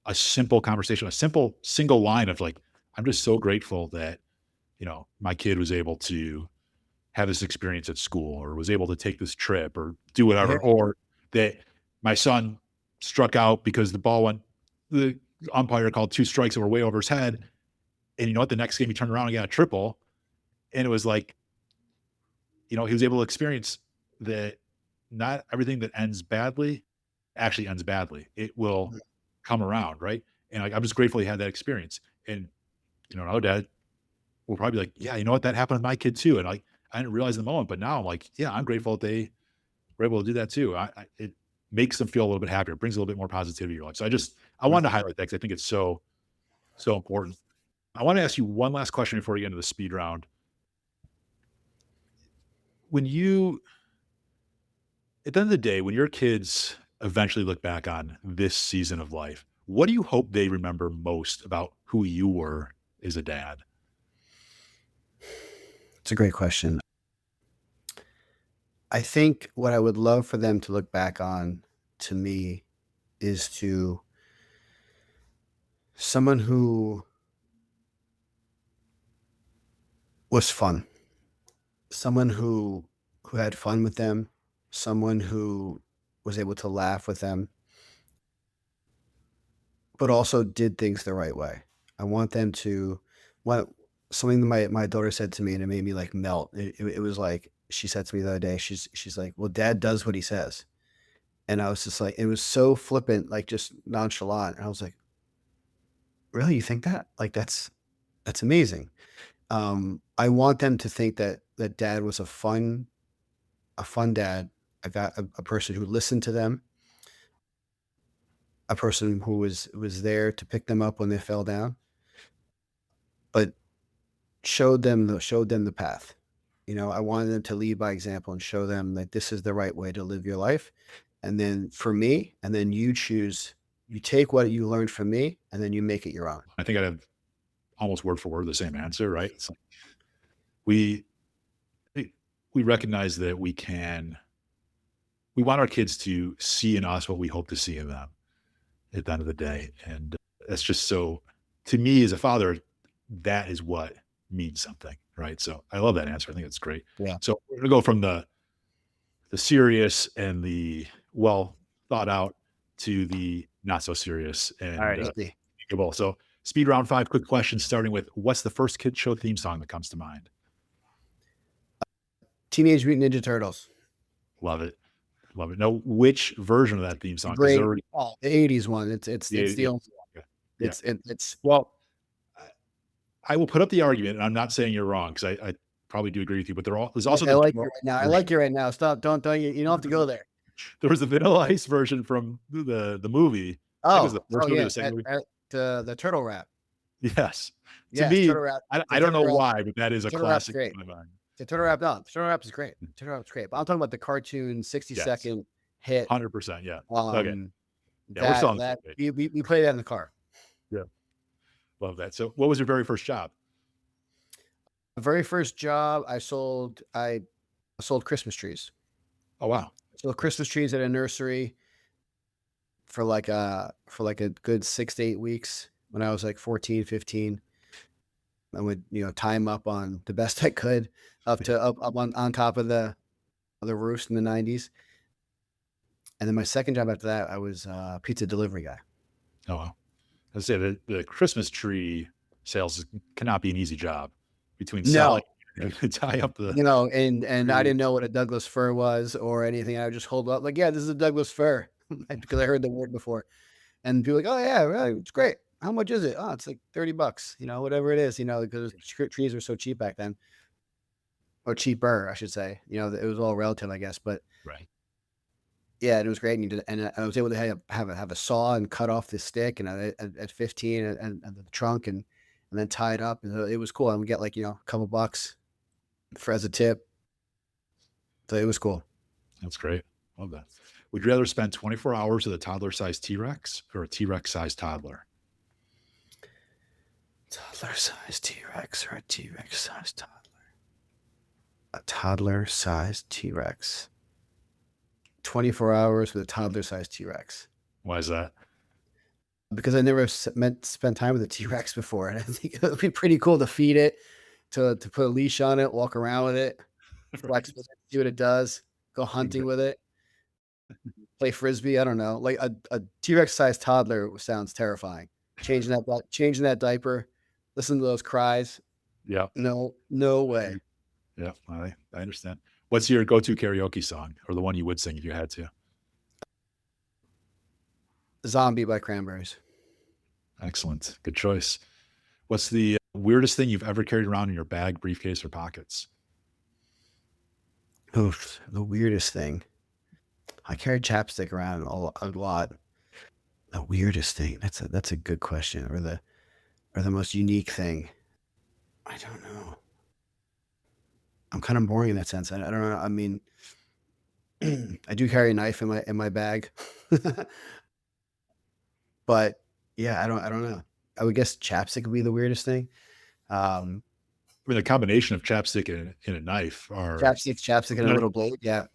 a simple conversation, a simple single line of like, I'm just so grateful that, my kid was able to have this experience at school or was able to take this trip or do Yeah. whatever, or that my son struck out because the umpire called two strikes that were way over his head. And you know what? The next game he turned around and got a triple. And it was like, he was able to experience that not everything that ends badly actually ends badly. It will Mhm. come around, right? And like, I'm just grateful he had that experience. And another dad will probably be like, yeah, you know what, that happened with my kid too. And like, I didn't realize in the moment, but now I'm like, yeah, I'm grateful that they were able to do that too. It makes them feel a little bit happier, brings a little bit more positivity in your life. So I wanted to highlight that because I think it's so important. I want to ask you one last question before we get into the speed round. When you At the end of the day, when your kids eventually look back on this season of life, what do you hope they remember most about who you were as a dad? It's a great question. I think what I would love for them to look back on to me is to someone who was fun, someone who had fun with them, someone who was able to laugh with them, but also did things the right way. I want them to what something that my daughter said to me and it made me like melt. It was like she said to me the other day, she's like, "Well, dad does what he says." And I was just like, it was so flippant, like just nonchalant. And I was like, really? You think that? Like that's amazing. I want them to think that dad was a fun dad, a person who listened to them, a person who was there to pick them up when they fell down, but showed them the path. I wanted them to lead by example and show them that this is the right way to live your life. And then for me, and then you take what you learned from me and then you make it your own. I think I'd have almost word for word the same answer, right? It's like we we recognize that we want our kids to see in us what we hope to see in them at the end of the day. And that's just so to me as a father, that is what means something, right? So I love that answer. I think it's great. Yeah. So we're gonna go from the serious and the well thought out to the not so serious All and right. Easy. thinkable. So speed round five, quick questions, starting with what's the first kid show theme song that comes to mind? Teenage Mutant Ninja Turtles. Love it. Love it. Now, which version of that theme The song? Because there great already the 80s one. It's the yeah, only yeah, yeah. it's Well, I I will put up the argument, and I'm not saying you're wrong because I probably do agree with you, but there's also I the like vanilla you right now. I version. like you right now. Stop. Don't you don't have to go there. There was the Vanilla Ice version from the movie. I think it was the Oh first movie or yeah, the second movie. the turtle rap. Yes. To Yes, me, turtle rap. The I don't turtle know rap. why, but that is a Turtle rap's classic great. in my mind. The turtle rap. No, the turtle rap is great. Turtle rap's great. But I'm talking about the cartoon 60 Yes. second hit. 100%, yeah. Okay. Um, Yeah, we're still that on the same that page. we play that in the car. Yeah. Love that. So what was your very first job? The very first job I sold Christmas trees. Oh, wow. Sold Nice. Christmas trees at a nursery for like a good 6 to 8 weeks when I was like 14, 15. I would, tie them up on the best I could up on top of the roofs in the 90s. And then my second job after that, I was a pizza delivery guy. Oh, wow. I say the Christmas tree sales cannot be an easy job between selling No, and to tie up the and I trees. didn't know what a Douglas fir was or anything. I would just hold up like, "Yeah, this is a Douglas fir," because I heard the word before. And people like, "Oh, yeah, really, it's great." How much is it? Oh, it's like 30 bucks, whatever it is, because trees were so cheap back then, or cheaper, I should say. It was all relative, I guess. But Right. yeah, and it was great. And I was able to have a saw and cut off the stick, and at 15, and the trunk, and then tie it up. And it was cool. And we get, like, a couple bucks for as a tip. So it was cool. That's great. Love that. Would you rather spend 24 hours with a toddler-sized T-Rex or a T-Rex-sized toddler? Toddler-sized T-Rex or a T-Rex-sized toddler? A toddler-sized T-Rex. 24 hours with a toddler-sized T-Rex. Why is that? Because I never spent time with a T-Rex before, and I think it would be pretty cool to feed it, to put a leash on it, walk around with it, flex with Right. it, see what it does, go hunting Exactly. with it, play Frisbee, I don't know. Like, a T-Rex-sized toddler sounds terrifying. Changing that diaper, listen to those cries. Yeah. No, no I way. agree. Yeah, I understand. What's your go-to karaoke song or the one you would sing if you had to? Zombie by Cranberries. Excellent. Good choice. What's the weirdest thing you've ever carried around in your bag, briefcase, or pockets? Oof, the weirdest thing. I carry chapstick around a lot. The weirdest thing, that's a good question, or the most unique thing. I don't know. I'm kinda boring in that sense. I don't know. I mean, I do carry a knife in my bag. But, yeah, I don't know. I would guess chapstick would be the weirdest thing. Um, I mean, the combination of chapstick and a knife are chapstick and a not little blade, yeah.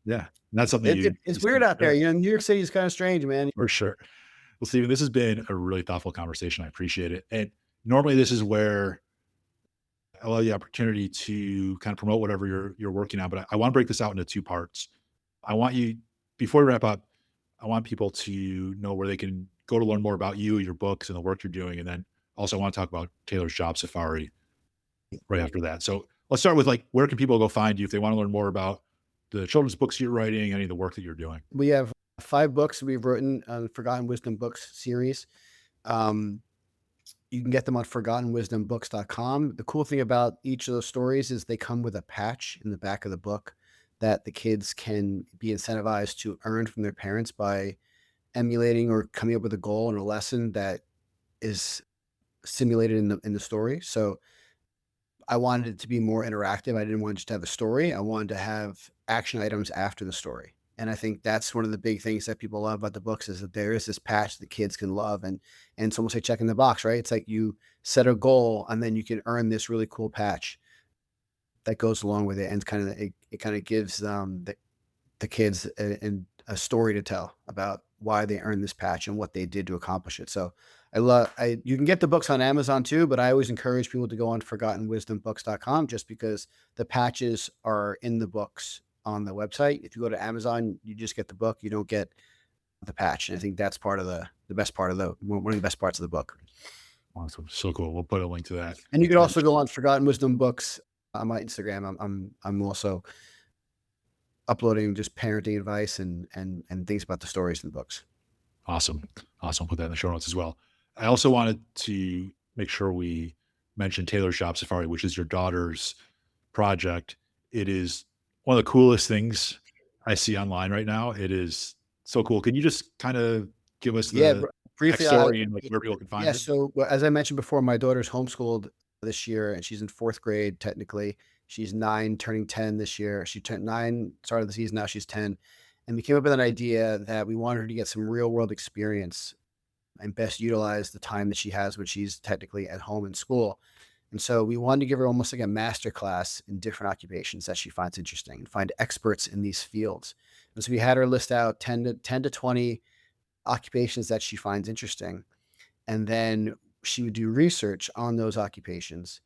yeah, not something It's you see weird out there, today, New York City is kinda strange, man. for sure. Well, Steven, this has been a really thoughtful conversation. I appreciate it. And normally this is where I allow the opportunity to kind of promote whatever you're working on, but I want to break this out into two parts. I want you before we wrap up, I want people to know where they can go to learn more about you, your books, and the work you're doing. And then also I want to talk about Taylor's Job Safari right after that. So let's start with like where can people go find you if they want to learn more about the children's books you're writing, any of the work that you're doing? We have 5 books we've written on the Forgotten Wisdom Books series. Um, you can get them on forgottenwisdombooks.com. The cool thing about each of those stories is they come with a patch in the back of the book that the kids can be incentivized to earn from their parents by emulating or coming up with a goal and a lesson that is simulated in the story. So I wanted it to be more interactive. I didn't want just to have a story. I wanted to have action items after the story. And I think that's one of the big things that people love about the books is that there is this patch that kids can love, and it's almost like checking the box, right? It's like you set a goal and then you can earn this really cool patch that goes along with it, and it kind of gives the kids a story to tell about why they earned this patch and what they did to accomplish it. So you can get the books on Amazon too, but I always encourage people to go on forgottenwisdombooks.com just because the patches are in the books on the website. If you go to Amazon, you just get the book, you don't get the patch. And I think that's part of the best part of one of the best parts of the book. Awesome. So cool. We'll put a link to that. And you could in the also show go on notes. Forgotten Wisdom Books on my Instagram. I'm also uploading just parenting advice and things about the stories in the books. Awesome. Awesome. Put that in the show notes as well. I also wanted to make sure we mention Taylor's Shop Safari, which is your daughter's project. It is one of the coolest things I see online right now. It is so cool. Can you just kind of give us Yeah, the briefly, backstory and like where people can find yeah. it? So, well, as I mentioned before, my daughter's homeschooled this year, and she's in fourth grade. Technically, she's 9, turning 10 this year. She turned 9, started the season. Now she's 10, and we came up with an idea that we wanted her to get some real world experience and best utilize the time that she has when she's technically at home in school. And so we wanted to give her almost like a master class in different occupations that she finds interesting and find experts in these fields. And so we had her list out 10 to 20 occupations that she finds interesting. And then she would do research on those occupations,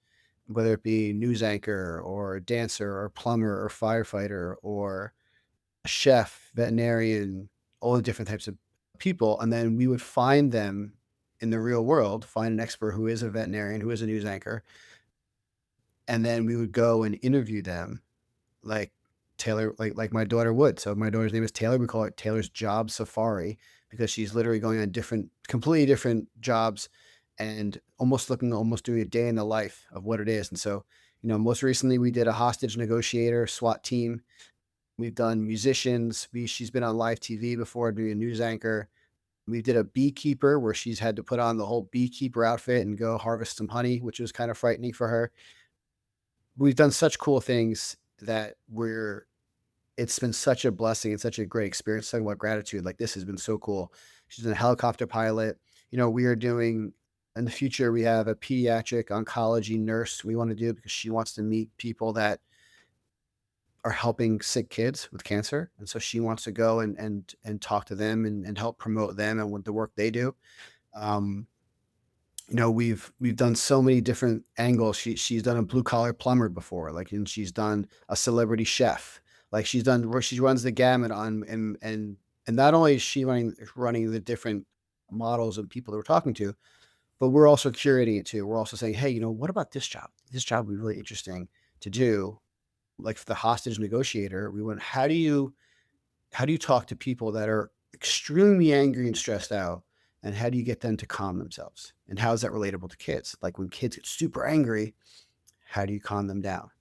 whether it be news anchor or dancer or plumber or firefighter or a chef, veterinarian, all the different types of people. And then we would find them in the real world, find an expert who is a veterinarian, who is a news anchor, and then we would go and interview them like Taylor, like my daughter would. So my daughter's name is Taylor. We call it Taylor's Job Safari because she's literally going on completely different jobs and almost doing a day in the life of what it is. And so, most recently we did a hostage negotiator SWAT team. We've done musicians. She's been on live TV before doing a news anchor. We did a beekeeper where she's had to put on the whole beekeeper outfit and go harvest some honey, which was kind of frightening for her. We've done such cool things that it's been such a blessing and such a great experience. Talking about gratitude, like this has been so cool. She's a helicopter pilot. We are doing in the future, we have a pediatric oncology nurse we want to do because she wants to meet people that are helping sick kids with cancer. And so she wants to go and talk to them and help promote them and what the work they do. Um, we've done so many different angles. She's done a blue collar plumber before, like, and she's done a celebrity chef. Like she's done where she runs the gamut on and not only is she running the different models of people that we're talking to, but we're also curating it too. We're also saying, hey, what about this job? This job would be really interesting to do. Like for the hostage negotiator, we went, how do you talk to people that are extremely angry and stressed out? And how do you get them to calm themselves? And how is that relatable to kids? Like when kids get super angry, how do you calm them down?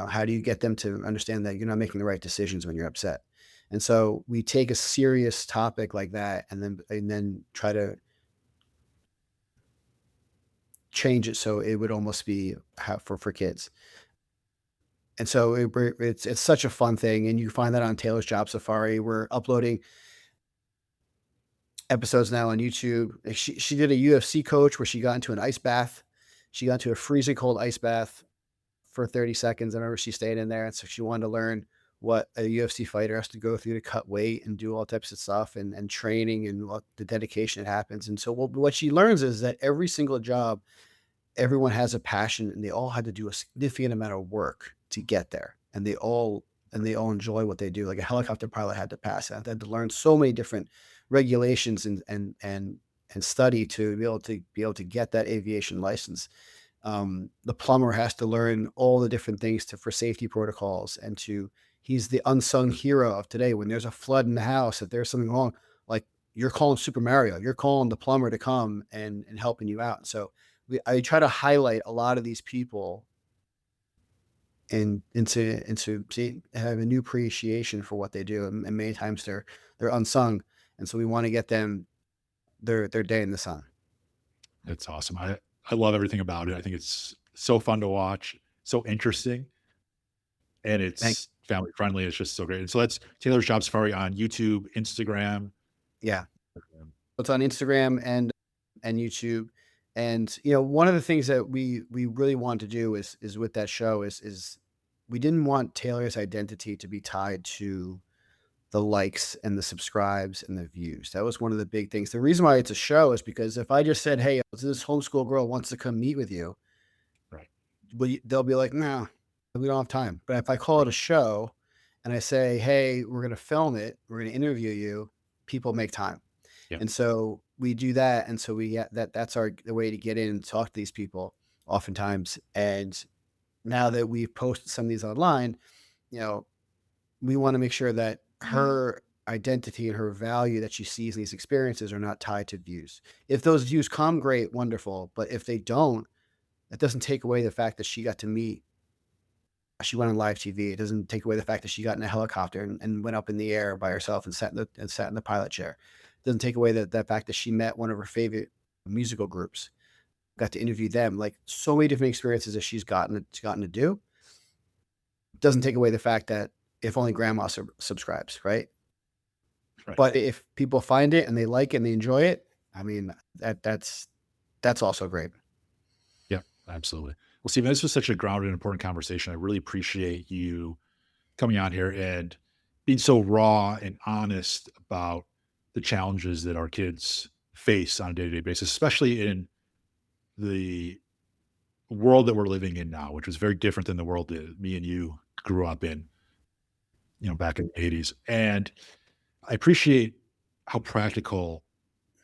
How do you get them to understand that you're not making the right decisions when you're upset? And so we take a serious topic like that and then try to change it so it would almost be how for kids. And so it's such a fun thing, and you find that on Taylor's Job Safari. We're uploading episodes now on YouTube. Like she did a UFC coach where she got into an ice bath. She got into a freezing cold ice bath for 30 seconds. I remember she stayed in there, and so she wanted to learn what a UFC fighter has to go through to cut weight and do all types of stuff and training and what the dedication that happens. And so what she learns is that every single job, everyone has a passion and they all had to do a significant amount of work to get there. And they all enjoy what they do. Like a helicopter pilot had to pass that. They had to learn so many different regulations and study to be able to get that aviation license. The plumber has to learn all the different things for safety protocols he's the unsung hero of today. When there's a flood in the house, if there's something wrong, like you're calling Super Mario, you're calling the plumber to come and helping you out. So I try to highlight a lot of these people and to have a new appreciation for what they do. And many times they're unsung. And so we want to get them their day in the sun. It's awesome. I love everything about it. I think it's so fun to watch, so interesting, and Thank it's family friendly. It's just so great. And so that's Taylor's Job Safari on YouTube, Instagram. Yeah. It's on Instagram and YouTube. And one of the things that we really want to do is with that show is we didn't want Taylor's identity to be tied to the likes and the subscribes and the views. That was one of the big things. The reason why it's a show is because if I just said, "Hey, this homeschool girl wants to come meet with you," Right. they'll be like, "No, we don't have time." But if I call it a show and I say, "Hey, we're going to film it, we're going to interview you," people make time. Yeah. And so we do that. And so that's the way to get in and talk to these people oftentimes. And now that we've posted some of these online, you know, we want to make sure that her identity and her value that she sees in these experiences are not tied to views. If those views come, great, wonderful. But if they don't, that doesn't take away the fact that she went on live TV. It doesn't take away the fact that she got in a helicopter and went up in the air by herself and sat in the pilot chair. It doesn't take away that fact that she met one of her favorite musical groups, got to interview them. Like so many different experiences that she's gotten to do. Doesn't take away the fact that if only grandma subscribes, right? Right. But if people find it and they like it and they enjoy it, I mean that's also great. Yeah, absolutely. Well, Stephen, this was such a grounded and important conversation. I really appreciate you coming on here and being so raw and honest about the challenges that our kids face on a day-to-day basis, especially in the world that we're living in now, which was very different than the world that me and you grew up in, back in the 80s. And I appreciate how practical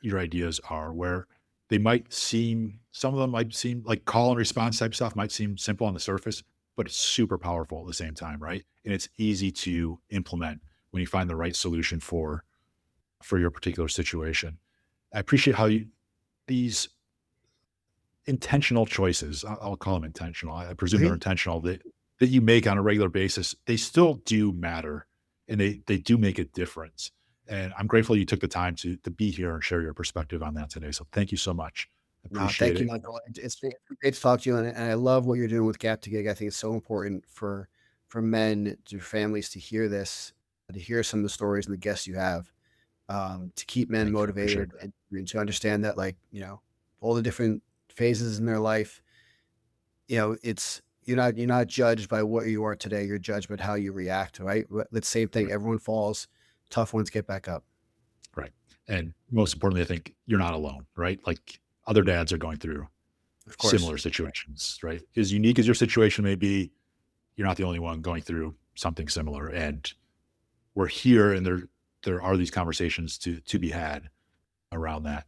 your ideas are, where some of them might seem like call and response type stuff might seem simple on the surface, but it's super powerful at the same time, right? And it's easy to implement when you find the right solution for for your particular situation. I appreciate how these intentional choices, I'll call them intentional. I presume they're Mhm. intentional that you make on a regular basis. They still do matter, and they do make a difference. And I'm grateful you took the time to be here and share your perspective on that today. So thank you so much. No, Appreciate thank you, it. Michael. It's great to talk to you, and I love what you're doing with Gap to Gig. I think it's so important for men, to families to hear this, to hear some of the stories and the guests you have, to keep men Thank you. I appreciate motivated that. and to understand that, like, all the different phases in their life, it's you're not judged by what you are today. You're judged by how you react, right? The same thing. Right. Everyone falls. Tough ones get back up. Right. And most importantly, I think you're not alone, right? Like other dads are going through Of course. similar situations, right? As unique as your situation may be, you're not the only one going through something similar. And we're here and there are these conversations to be had around that.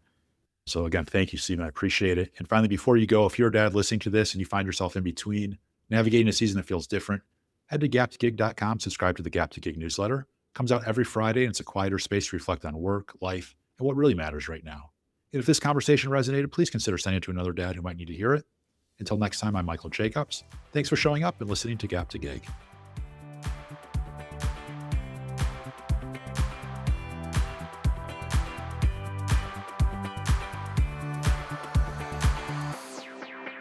So again, thank you, Stephen. I appreciate it. And finally, before you go, if you're a dad listening to this and you find yourself in between navigating a season that feels different, head to gap2gig.com, subscribe to the Gap to Gig newsletter. It comes out every Friday and it's a quieter space to reflect on work, life, and what really matters right now. And if this conversation resonated, please consider sending it to another dad who might need to hear it. Until next time, I'm Michael Jacobs. Thanks for showing up and listening to Gap to Gig.